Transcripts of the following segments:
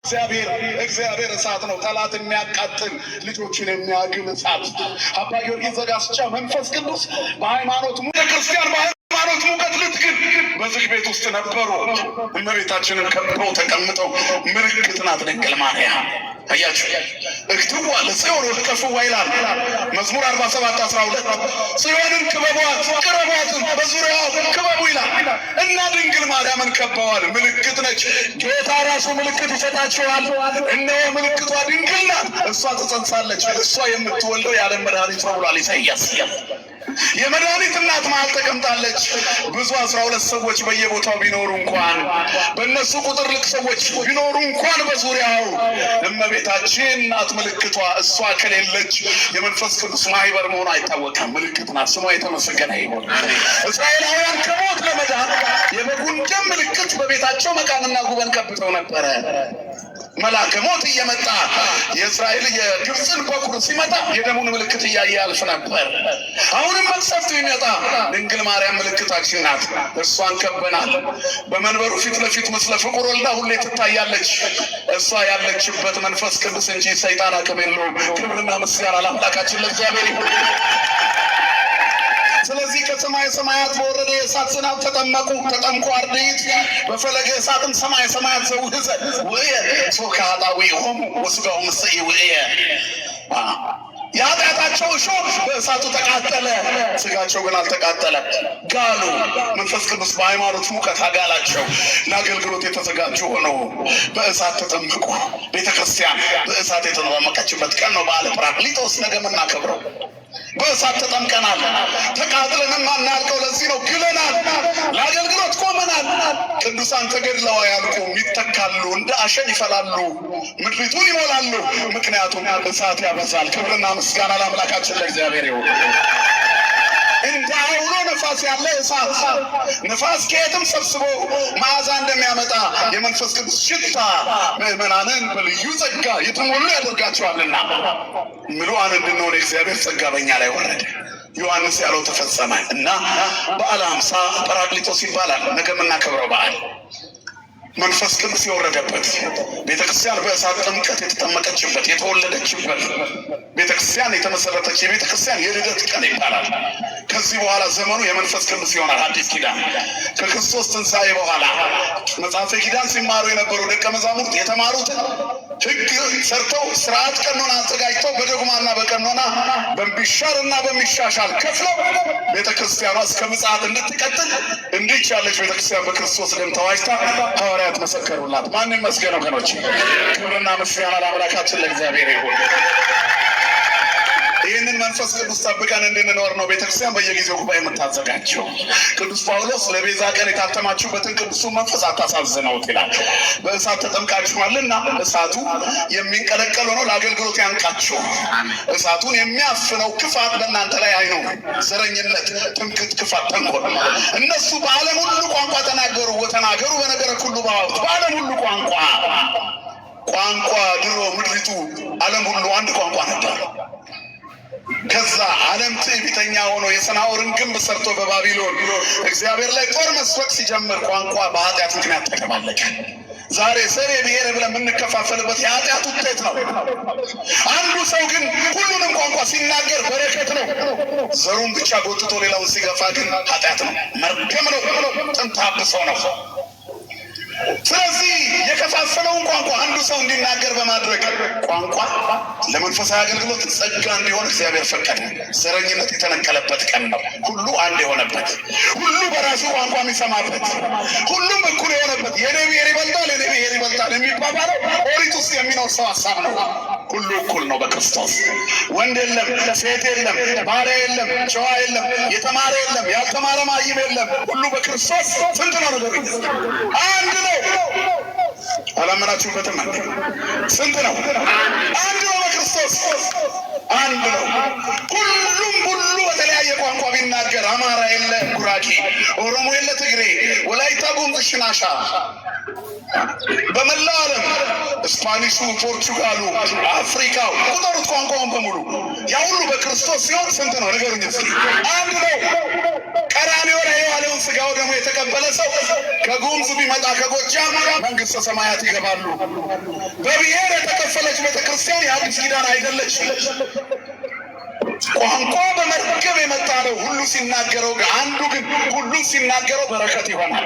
እግዚአብሔር እሳት ነው። ጠላት የሚያቃጥል ልጆችን የሚያግል እሳት። አባ ጊዮርጊስ ዘጋስጫ መንፈስ ቅዱስ በሃይማኖት ክርስቲያን በሃይማኖት ሙቀት ልትግል በዚህ ቤት ውስጥ ነበሩ። እመቤታችንን ከበው ተቀምጠው ምልክት ናት ድንግል ማርያም። አያችሁ እክትዋ ለጽዮን ወልቀፍዋ ይላል መዝሙር 47:12 ጽዮንን ክበቧት ቅረቧትን በዙሪያዋ ክበቡ ይላል እና ድንግል ማርያምን ከበዋል። ምልክት ነች። ጌታ ራሱ ምልክት ይሰጣቸዋል። እነሆ ምልክቷ ድንግል ናት። እሷ ትጸንሳለች። እሷ የምትወልደው የዓለም መድኃኒት ነው ብሏል ኢሳይያስ። የመድኃኒት እናት መሃል ተቀምጣለች። ብዙ 12 ሰዎች በየቦታው ቢኖሩ እንኳን በእነሱ ቁጥር ልክ ሰዎች ቢኖሩ እንኳን በዙሪያው እመቤታችን ናት ምልክቷ። እሷ ከሌለች የመንፈስ ቅዱስ ማህበር መሆኑ አይታወቅም። ምልክት ናት። ስሟ የተመሰገነ ይሁን። እስራኤላውያን ከሞት ለመዳን የበጉን ደም ምልክት በቤታቸው መቃንና ጉበን ቀብተው ነበረ። መልአከ ሞት እየመጣ የእስራኤል የግብፅን በኩር ሲመጣ የደሙን ምልክት እያየ ያልፍ ነበር። አሁንም መቅሰፍቱ ይመጣ። ድንግል ማርያም ምልክታችን ናት። እሷን ከበናል። በመንበሩ ፊት ለፊት ምስለ ፍቁር ወልዳ ሁሌ ትታያለች። እሷ ያለችበት መንፈስ ቅዱስ እንጂ ሰይጣን አቅም የለውም። ክብርና ምስጋና ለአምላካችን ለእግዚአብሔር ይሁን። ስለዚህ ከሰማይ ሰማያት በወረደ የእሳት ዝናብ ተጠመቁ። ተጠምቁ አርድእት በፈለገ እሳትም ሰማይ ሰማያት ዘውህዘ ውእየ ሶካጣዊ ሆሙ ወስጋው ምስይ ውእየ። የኃጢአታቸው እሾህ በእሳቱ ተቃጠለ፣ ስጋቸው ግን አልተቃጠለ። ጋሉ። መንፈስ ቅዱስ በሃይማኖት ሙቀት አጋላቸው። ለአገልግሎት የተዘጋጁ ሆነው በእሳት ተጠመቁ። ቤተ ክርስቲያን በእሳት የተጠመቀችበት ቀን ነው በዓለ ጰራቅሊጦስ ነገ የምናከብረው። በእሳት ተጠምቀናል። ተቃጥለንም አናልቀው። ለዚህ ነው ግለናል። ለአገልግሎት ቆመናል። ቅዱሳን ተገድለው አያልቁም፣ ይተካሉ፣ እንደ አሸን ይፈላሉ፣ ምድሪቱን ይሞላሉ። ምክንያቱም እሳት ያበዛል። ክብርና ምስጋና ለአምላካችን ለእግዚአብሔር ይሁን። እንደ አውሎ ነፋስ ያለ እሳት ነፋስ ከየትም ሰብስቦ መዓዛ እንደሚያመጣ የመንፈስ ቅዱስ ሽታ ምዕመናንን በልዩ ጸጋ የተሞሉ ያደርጋቸዋልና ምሉዓን እንድንሆን የእግዚአብሔር ጸጋ በእኛ ላይ ወረደ። ዮሐንስ ያለው ተፈጸመ እና በዓለ ሃምሳ ጰራቅሊጦስ ይባላል። ነገ የምናከብረው በዓል መንፈስ ቅዱስ የወረደበት ቤተክርስቲያን በእሳት ጥምቀት የተጠመቀችበት የተወለደችበት ቤተክርስቲያን የተመሰረተች የቤተክርስቲያን የልደት ቀን ይባላል። ከዚህ በኋላ ዘመኑ የመንፈስ ቅዱስ ይሆናል። አዲስ ኪዳን ከክርስቶስ ትንሣኤ በኋላ መጽሐፈ ኪዳን ሲማሩ የነበሩ ደቀ መዛሙርት የተማሩትን ሕግ ሰርተው ስርዓት ቀኖና አዘጋጅተው በደጉማና በቀኖና በሚሻርና በሚሻሻል ከፍለው ቤተክርስቲያኗ እስከ ምጽአት እንድትቀጥል እንዲች ያለች ቤተክርስቲያን በክርስቶስ ደም ተዋጅታ ሐዋርያት መሰከሩላት። ማን ይመስገን ወገኖች? ክብርና ምስጋና ለአምላካችን ለእግዚአብሔር ይሁን። ይህንን መንፈስ ቅዱስ ጠብቀን እንድንኖር ነው ቤተክርስቲያን በየጊዜው ጉባኤ የምታዘጋጀው። ቅዱስ ጳውሎስ ለቤዛ ቀን የታተማችሁበትን ቅዱሱን መንፈስ አታሳዝነውት ይላል። በእሳት ተጠምቃችኋልና እሳቱ የሚንቀለቀል ሆኖ ለአገልግሎት ያንቃችሁ። እሳቱን የሚያፍነው ክፋት በእናንተ ላይ አይኖርም። ዘረኝነት፣ ትምክህት፣ ክፋት፣ ተንኮል። እነሱ በዓለም ሁሉ ቋንቋ ተናገሩ ወተናገሩ በነገረ ሁሉ በአዋልድ። በዓለም ሁሉ ቋንቋ ድሮ ምድሪቱ ዓለም ሁሉ አንድ ቋንቋ ነበር። ከዛ ዓለም ትዕቢተኛ ሆኖ የሰናዖርን ግንብ ሰርቶ በባቢሎን እግዚአብሔር ላይ ጦር መስበክ ሲጀምር ቋንቋ በኃጢአት ምክንያት ተደባለቀ። ዛሬ ዘር ብሔር ብለን የምንከፋፈልበት የኃጢአት ውጤት ነው። አንዱ ሰው ግን ሁሉንም ቋንቋ ሲናገር በረከት ነው። ዘሩን ብቻ ጎትቶ ሌላውን ሲገፋ ግን ኃጢአት ነው፣ መርገም ነው፣ ጥንተ አብሶ ነው። ስለዚህ የከፋፈለውን ቋንቋ አንዱ ሰው እንዲናገር በማድረግ ቋንቋ ለመንፈሳዊ አገልግሎት ጸጋ እንዲሆን እግዚአብሔር ፈቀደ። ዘረኝነት የተነቀለበት ቀን ነው። ሁሉ አንድ የሆነበት፣ ሁሉ በራሱ ቋንቋ የሚሰማበት፣ ሁሉም እኩል የሆነበት፣ የኔ ብሔር ይበልጣል የኔ ብሔር ይበልጣል የሚባባለው ኦሪት ውስጥ የሚኖር ሰው ሀሳብ ነው። ሁሉ እኩል ነው በክርስቶስ። ወንድ የለም፣ ሴት የለም፣ ባሪያ የለም፣ ጨዋ የለም፣ የተማረ የለም፣ ያልተማረ ማይም የለም። ሁሉ በክርስቶስ ስንት ነው ነገሩ? አንድ ነው። አላመናችሁበትም? ስንት ነው? አንድ ነው። በክርስቶስ አንድ ነው። ሁሉ በተለያየ ቋንቋ ቢናገር አማራ የለ ጉራጌ፣ ኦሮሞ የለ ትግሬ፣ ወላይታ፣ ጉሙዝ፣ ሽናሻ በመላው ዓለም ስፓኒሹ፣ ፖርቹጋሉ፣ አፍሪካው ቁጠሩት ቋንቋውን በሙሉ ያ ሁሉ በክርስቶስ ሲሆን ስንት ነው? ንገሩኝ እስኪ። አንድ ነው። ቀራንዮ ላይ የዋለውን ሥጋው ደግሞ የተቀበለ ሰው ከጉምዝ ቢመጣ ከጎጃም መንግሥተ ሰማያት ይገባሉ። በብሔር የተከፈለች ቤተክርስቲያን የአዲስ ኪዳን አይደለች። ቋንቋ በመርገም የመጣ ነው። ሁሉ ሲናገረው አንዱ ግን ሁሉን ሲናገረው በረከት ይሆናል።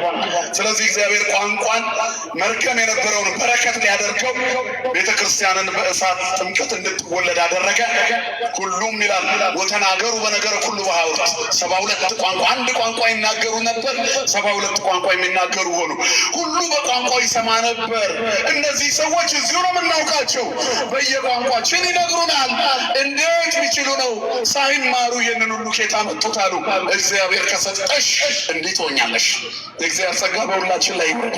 ስለዚህ እግዚአብሔር ቋንቋን መርገም የነበረውን በረከት ሊያደርገው ቤተክርስቲያንን በእሳት ጥምቀት እንድትወለድ አደረገ። ሁሉም ይላል ወተናገሩ በነገረ ሁሉ በሐውርት 72 ቋንቋ አንድ ቋንቋ ይናገሩ ነበር። 72 ቋንቋ የሚናገሩ ሆኑ። ሁሉ በቋንቋው ይሰማ ነበር። እነዚህ ሰዎች እዚሁ ነው የምናውቃቸው። በየቋንቋችን ይነግሩናል። እንዴት ቢችሉ ነው ሳይማሩ ይህንን ሁሉ ኬታ መጡት አሉ። እግዚአብሔር ከሰጠሽ እንዲህ ትሆኛለሽ። የእግዚአብሔር ጸጋ በሁላችን ላይ ይወርድ።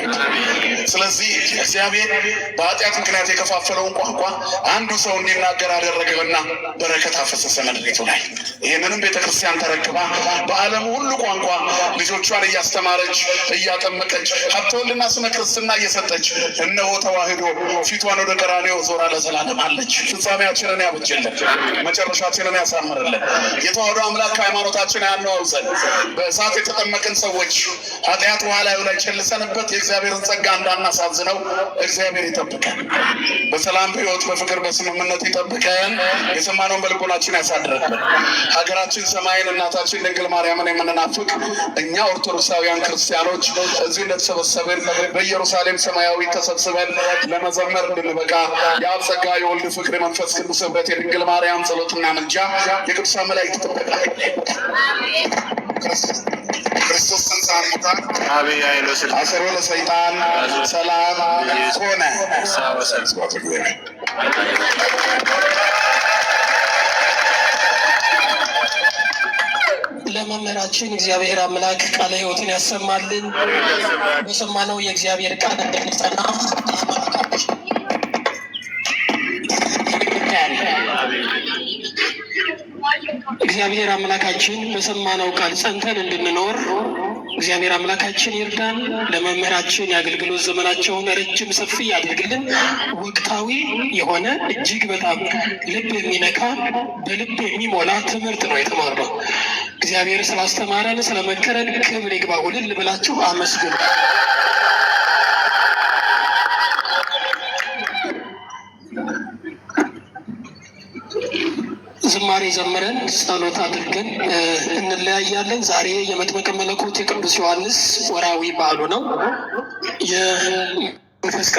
ስለዚህ እግዚአብሔር በኃጢአት ምክንያት የከፋፈለውን ቋንቋ አንዱ ሰው እንዲናገር አደረገና በረከት አፈሰሰ ምድሪቱ ላይ። ይህንንም ቤተክርስቲያን ተረክባ በዓለም ሁሉ ቋንቋ ልጆቿን እያስተማረች እያጠመቀች ሀብተ ወልድና ስመ ክርስትና እየሰጠች እነሆ ተዋህዶ ፊቷን ወደ ቀራንዮ ዞራ ለዘላለም አለች። ፍጻሜያችንን ያብጅልን፣ መጨረሻችንን ያሳምርልን። የተዋህዶ አምላክ ሃይማኖታችን ያነዋውዘን። በእሳት የተጠመቅን ሰዎች ኃጢአት በኋላዩ ላይ ቸልሰንበት የእግዚአብሔርን ጸጋ እንዳናሳዝነው እግዚአብሔር ይጠብቀን። በሰላም በሕይወት በፍቅር በስምምነት ይጠብቀን። የሰማነውን በልቦናችን ያሳድርብን። ሀገራችን ሰማይን እናታችን ድንግል ማርያምን የምንናፍቅ እኛ ኦርቶዶክሳውያን ክርስቲያኖች እዚህ እንደተሰበሰብን በኢየሩሳሌም ሰማያዊ ተሰብስበን ለመዘመር እንድንበቃ የአብ ጸጋ የወልድ ፍቅር የመንፈስ ቅዱስ ኅብረት የድንግል ማርያም ጸሎትና ምልጃ የቅዱሳን መላእክት ጥበቃ ክርስቶስ ተንሥአ እሙታን አሰሮ ለሰይጣን ሰላም ሆነ። ለመምህራችን እግዚአብሔር አምላክ ቃለ ሕይወትን ያሰማልን። በሰማነው የእግዚአብሔር ቃል እንድንጸና እግዚአብሔር አምላካችን በሰማነው ቃል ጸንተን እንድንኖር እግዚአብሔር አምላካችን ይርዳን። ለመምህራችን የአገልግሎት ዘመናቸውን ረጅም ሰፊ ያድርግልን። ወቅታዊ የሆነ እጅግ በጣም ልብ የሚነካ በልብ የሚሞላ ትምህርት ነው የተማርነው። እግዚአብሔር ስላስተማረን ስለመከረን ክብር ይግባው። እልል ብላችሁ አመስግኑ። ዝማሬ ዘምረን ጸሎት አድርገን እንለያያለን። ዛሬ የመጥምቀ መለኮት የቅዱስ ዮሐንስ ወርሃዊ በዓሉ ነው። የመንፈስ